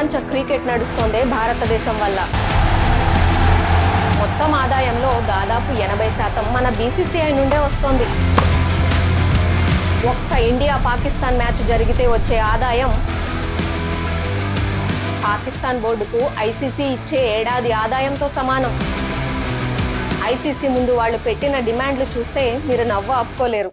ప్రపంచ క్రికెట్ నడుస్తోందే భారతదేశం వల్ల. మొత్తం ఆదాయంలో దాదాపు 80% మన బీసీసీఐ నుండే వస్తోంది. ఒక్క ఇండియా పాకిస్తాన్ మ్యాచ్ జరిగితే వచ్చే ఆదాయం పాకిస్తాన్ బోర్డుకు ఐసీసీ ఇచ్చే ఏడాది ఆదాయంతో సమానం. ఐసీసీ ముందు వాళ్ళు పెట్టిన డిమాండ్లు చూస్తే మీరు నవ్వు ఆపుకోలేరు.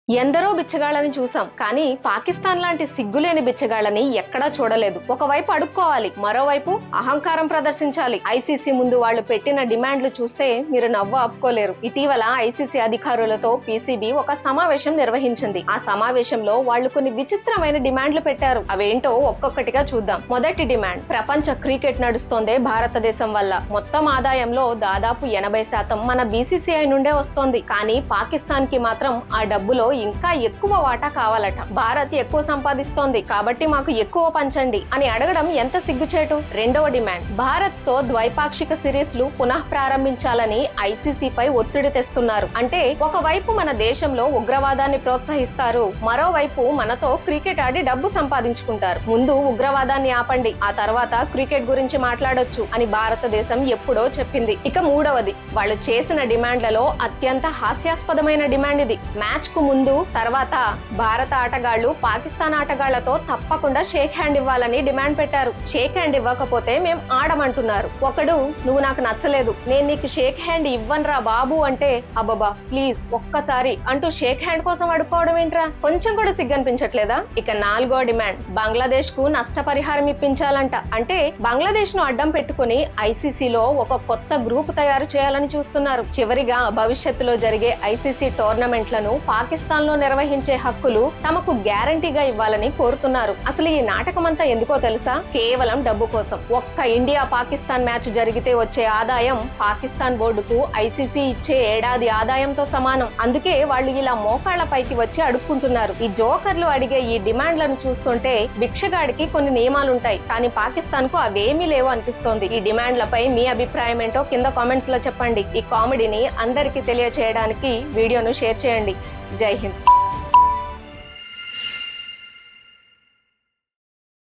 ఎందరో బిచ్చగాళ్ళని చూసాం, కానీ పాకిస్తాన్ లాంటి సిగ్గులేని బిచ్చగాళ్ళని ఎక్కడా చూడలేదు. ఒకవైపు అడుక్కోవాలి, మరోవైపు అహంకారం ప్రదర్శించాలి. ఐసీసీ ముందు వాళ్ళు పెట్టిన డిమాండ్లు చూస్తే మీరు నవ్వు ఆపుకోలేరు. ఇటీవల ఐసీసీ అధికారులతో పీసీబీ ఒక సమావేశం నిర్వహించింది. ఆ సమావేశంలో వాళ్ళు కొన్ని విచిత్రమైన డిమాండ్లు పెట్టారు. అవేంటో ఒక్కొక్కటిగా చూద్దాం. మొదటి డిమాండ్, ప్రపంచ క్రికెట్ నడుస్తోందే భారతదేశం వల్ల. మొత్తం ఆదాయంలో దాదాపు 80% మన బీసీసీఐ నుండే వస్తోంది. కానీ పాకిస్తాన్ కి మాత్రం ఆ డబ్బులో ఇంకా ఎక్కువ వాటా కావాలట. భారత్ ఎక్కువ సంపాదిస్తోంది కాబట్టి మాకు ఎక్కువ పంచండి అని అడగడం ఎంత సిగ్గుచేటు. రెండవ డిమాండ్, భారత్ తో ద్వైపాక్షిక సిరీస్లు పునః ప్రారంభించాలని ఐసీసీపై ఒత్తిడి తెస్తున్నారు. అంటే ఒకవైపు మన దేశంలో ఉగ్రవాదాన్ని ప్రోత్సహిస్తారు, మరోవైపు మనతో క్రికెట్ ఆడి డబ్బు సంపాదించుకుంటారు. ముందు ఉగ్రవాదాన్ని ఆపండి, ఆ తర్వాత క్రికెట్ గురించి మాట్లాడొచ్చు అని భారతదేశం ఎప్పుడో చెప్పింది. ఇక మూడవది, వాళ్ళు చేసిన డిమాండ్లలో అత్యంత హాస్యాస్పదమైన డిమాండ్ ఇది. మ్యాచ్ కు ముందు తర్వాత భారత ఆటగాళ్లు పాకిస్తాన్ ఆటగాళ్లతో తప్పకుండా షేక్ హ్యాండ్ ఇవ్వాలని డిమాండ్ పెట్టారు. షేక్ హ్యాండ్ ఇవ్వకపోతే మేం ఆడమంటున్నారు. ఒకడు, నువ్వు నాకు నచ్చలేదు, నేను నీకు షేక్ హ్యాండ్ ఇవ్వనురా బాబు అంటే, అబ్బబ్బా ప్లీజ్ ఒక్కసారి అంటూ షేక్ హ్యాండ్ కోసం అడుక్కోవడం ఏంట్రా? కొంచెం కూడా సిగ్గనిపించట్లేదా? ఇక నాలుగో డిమాండ్, బంగ్లాదేశ్ కు నష్టపరిహారం ఇప్పించాలంట. అంటే బంగ్లాదేశ్ ను అడ్డం పెట్టుకుని ఐసీసీలో ఒక కొత్త గ్రూప్ తయారు చేయాలని చూస్తున్నారు. చివరిగా భవిష్యత్తులో జరిగే ఐసీసీ టోర్నమెంట్లను పాకిస్తాన్ లో నిర్వహించే హక్కులు తమకు గ్యారంటీగా ఇవ్వాలని కోరుతున్నారు. అసలు ఈ నాటకం అంతా ఎందుకో తెలుసా? కేవలం డబ్బు కోసం. ఒక్క ఇండియా పాకిస్తాన్ మ్యాచ్ జరిగితే వచ్చే ఆదాయం పాకిస్తాన్ బోర్డుకు ఐసీసీ ఇచ్చే ఏడాది ఆదాయంతో సమానం. అందుకే వాళ్ళు ఇలా మోకాళ్ల పైకి వచ్చి అడుక్కుంటున్నారు. ఈ జోకర్లు అడిగే ఈ డిమాండ్లను చూస్తుంటే భిక్షగాడికి కొన్ని నియమాలుంటాయి, కానీ పాకిస్తాన్ కు అవేమీ లేవు అనిపిస్తోంది. ఈ డిమాండ్లపై మీ అభిప్రాయం ఏంటో కింద కామెంట్స్ లో చెప్పండి. ఈ కామెడీని అందరికీ తెలియచేయడానికి వీడియోను షేర్ చేయండి. జై హింద్.